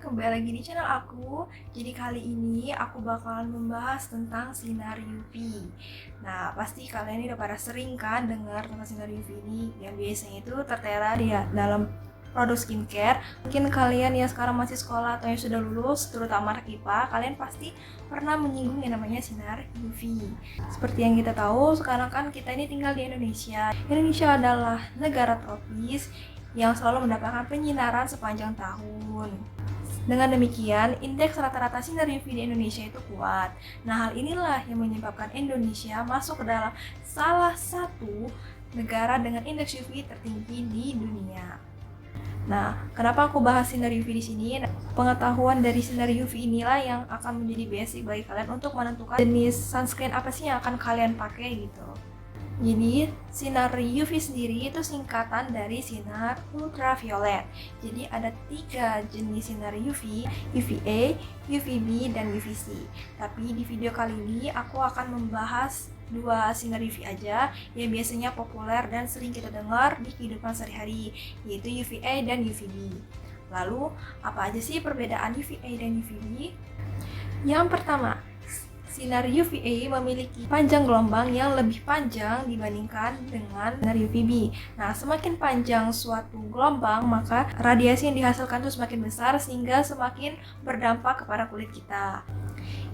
kembali lagi di channel aku. Jadi kali ini aku bakalan membahas tentang sinar UV. Nah, pasti kalian ini udah pada sering kan dengar tentang sinar UV ini, yang biasanya itu tertera di dalam produk skincare. Mungkin kalian yang sekarang masih sekolah atau yang sudah lulus, terutama anak IPA, kalian pasti pernah menyinggung yang namanya sinar UV. Seperti yang kita tahu, sekarang kan kita ini tinggal di Indonesia. Indonesia adalah negara tropis yang selalu mendapatkan penyinaran sepanjang tahun. Dengan demikian, indeks rata-rata sinar UV di Indonesia itu kuat. Nah, hal inilah yang menyebabkan Indonesia masuk ke dalam salah satu negara dengan indeks UV tertinggi di dunia. Nah, kenapa aku bahas sinar UV di sini? Pengetahuan dari sinar UV inilah yang akan menjadi basic bagi kalian untuk menentukan jenis sunscreen apa sih yang akan kalian pakai gitu. Jadi, sinar UV sendiri itu singkatan dari sinar ultraviolet. Jadi, ada 3 jenis sinar UV, UVA, UVB, dan UVC. Tapi di video kali ini aku akan membahas 2 sinar UV aja yang biasanya populer dan sering kita dengar di kehidupan sehari-hari, yaitu UVA dan UVB. Lalu, apa aja sih perbedaan UVA dan UVB? Yang pertama, sinar UVA memiliki panjang gelombang yang lebih panjang dibandingkan dengan sinar UVB. Nah, semakin panjang suatu gelombang, maka radiasi yang dihasilkan itu semakin besar sehingga semakin berdampak kepada kulit kita.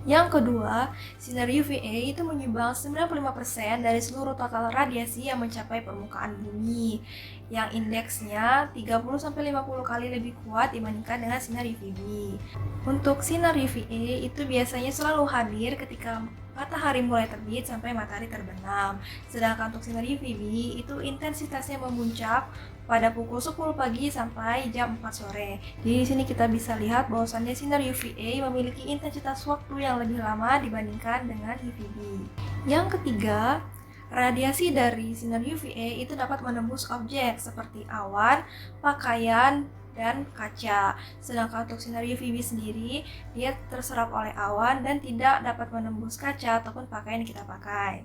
Yang kedua, sinar UVA itu menyumbang 95% dari seluruh total radiasi yang mencapai permukaan bumi, yang indeksnya 30-50 kali lebih kuat dibandingkan dengan sinar UVB. Untuk sinar UVA itu biasanya selalu hadir ketika matahari mulai terbit sampai matahari terbenam. Sedangkan untuk sinar UVB itu intensitasnya memuncak pada pukul 10 pagi sampai jam 4 sore. Jadi di sini kita bisa lihat bahwasannya sinar UVA memiliki intensitas waktu yang lebih lama dibandingkan dengan UVB. Yang ketiga, radiasi dari sinar UVA itu dapat menembus objek seperti awan, pakaian, dan kaca. Sedangkan untuk sinar UVB sendiri, dia terserap oleh awan dan tidak dapat menembus kaca ataupun pakaian yang kita pakai.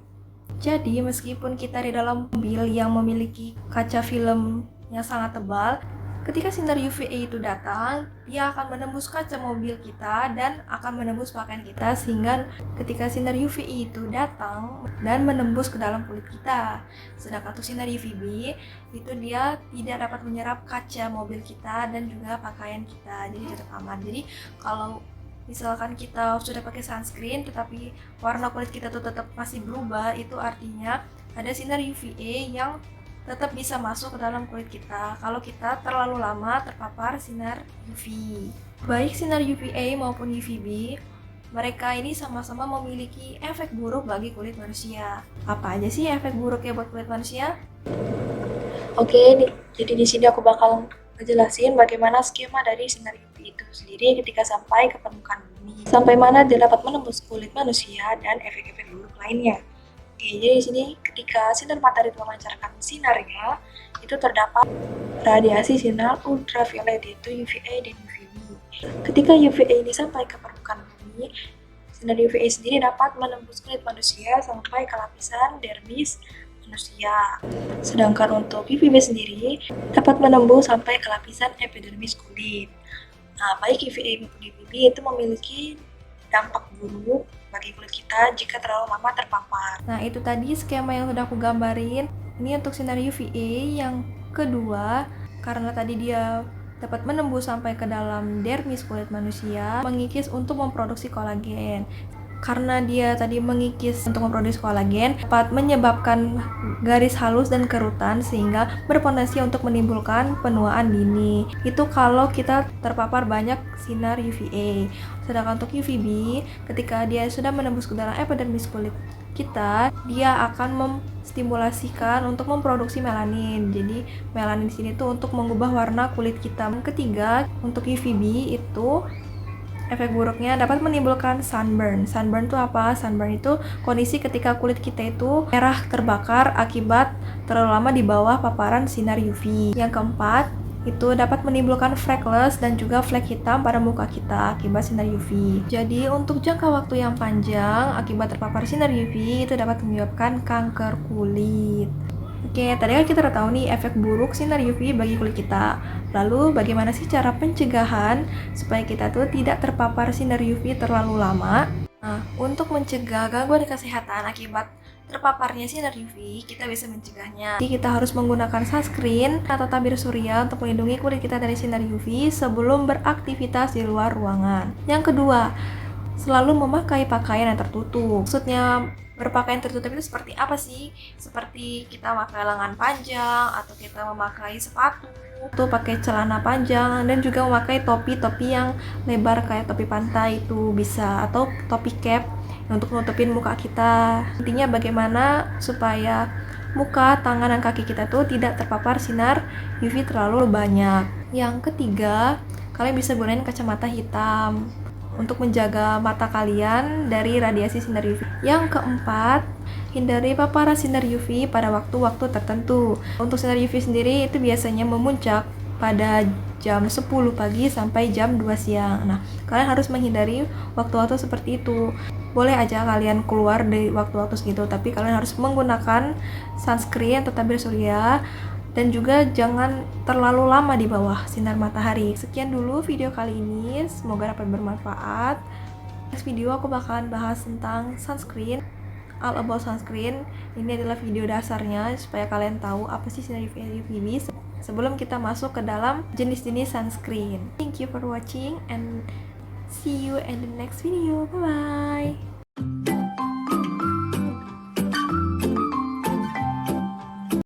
Jadi, meskipun kita di dalam mobil yang memiliki kaca film yang sangat tebal, ketika sinar UVA itu datang, dia akan menembus kaca mobil kita dan akan menembus pakaian kita, sehingga ketika sinar UVA itu datang dan menembus ke dalam kulit kita. Sedangkan untuk sinar UVB, itu dia tidak dapat menyerap kaca mobil kita dan juga pakaian kita, jadi tetap aman. Jadi, kalau misalkan kita sudah pakai sunscreen tetapi warna kulit kita tuh tetap masih berubah, itu artinya ada sinar UVA yang tetap bisa masuk ke dalam kulit kita kalau kita terlalu lama terpapar sinar UV. Baik sinar UVA maupun UVB, mereka ini sama-sama memiliki efek buruk bagi kulit manusia. Apa aja sih efek buruknya buat kulit manusia? Jadi di sini aku bakal ngejelasin bagaimana skema dari sinar UV itu sendiri ketika sampai ke permukaan bumi, sampai mana dia dapat menembus kulit manusia dan efek-efek buruk lainnya. Jadi di sini ketika sinar matahari memancarkan sinarnya, itu terdapat radiasi sinar ultraviolet yaitu UVA dan UVB. Ketika UVA ini sampai ke permukaan bumi, sinar UVA sendiri dapat menembus kulit manusia sampai ke lapisan dermis manusia. Sedangkan untuk UVB sendiri dapat menembus sampai ke lapisan epidermis kulit. Nah, baik UVA maupun UVB itu memiliki dampak buruk bagi kulit kita jika terlalu lama terpapar. Nah, itu tadi skema yang sudah aku gambarin. Ini untuk sinar UVA. Yang kedua, karena tadi dia dapat menembus sampai ke dalam dermis kulit manusia, mengikis untuk memproduksi kolagen. Karena dia tadi mengikis untuk memproduksi kolagen, dapat menyebabkan garis halus dan kerutan sehingga berpotensi untuk menimbulkan penuaan dini. Itu kalau kita terpapar banyak sinar UVA. Sedangkan untuk UVB, ketika dia sudah menembus ke dalam epidermis kulit kita, dia akan memstimulasikan untuk memproduksi melanin. Jadi melanin di sini tuh untuk mengubah warna kulit kita. Yang ketiga, untuk UVB itu efek buruknya dapat menimbulkan sunburn. Sunburn itu apa? Sunburn itu kondisi ketika kulit kita itu merah terbakar akibat terlalu lama di bawah paparan sinar UV. Yang keempat, itu dapat menimbulkan freckles dan juga flek hitam pada muka kita akibat sinar UV. Jadi untuk jangka waktu yang panjang akibat terpapar sinar UV itu dapat menyebabkan kanker kulit. Oke, tadi kan kita udah tahu nih efek buruk sinar UV bagi kulit kita. Lalu bagaimana sih cara pencegahan supaya kita tuh tidak terpapar sinar UV terlalu lama? Nah, untuk mencegah gangguan kesehatan akibat terpaparnya sinar UV, kita bisa mencegahnya. Jadi kita harus menggunakan sunscreen atau tabir surya untuk melindungi kulit kita dari sinar UV sebelum beraktivitas di luar ruangan. Yang kedua, selalu memakai pakaian yang tertutup. Maksudnya berpakaian tertutup itu seperti apa sih? Seperti kita pakai lengan panjang atau kita memakai sepatu, atau pakai celana panjang, dan juga memakai topi-topi yang lebar kayak topi pantai itu bisa, atau topi cap untuk nutupin muka kita. Intinya bagaimana supaya muka, tangan, dan kaki kita tuh tidak terpapar sinar UV terlalu banyak. Yang ketiga, kalian bisa gunain kacamata hitam untuk menjaga mata kalian dari radiasi sinar UV. Yang keempat, hindari paparan sinar UV pada waktu-waktu tertentu. Untuk sinar UV sendiri itu biasanya memuncak pada jam 10 pagi sampai jam 2 siang. Nah, kalian harus menghindari waktu-waktu seperti itu. Boleh aja kalian keluar di waktu-waktu segitu, tapi kalian harus menggunakan sunscreen atau tabir surya, dan juga jangan terlalu lama di bawah sinar matahari. Sekian dulu video kali ini, semoga dapat bermanfaat. Next video aku bakalan bahas tentang sunscreen, all about sunscreen. Ini adalah video dasarnya supaya kalian tahu apa sih sinar UVB sebelum kita masuk ke dalam jenis-jenis sunscreen. Thank you for watching and see you in the next video. Bye bye.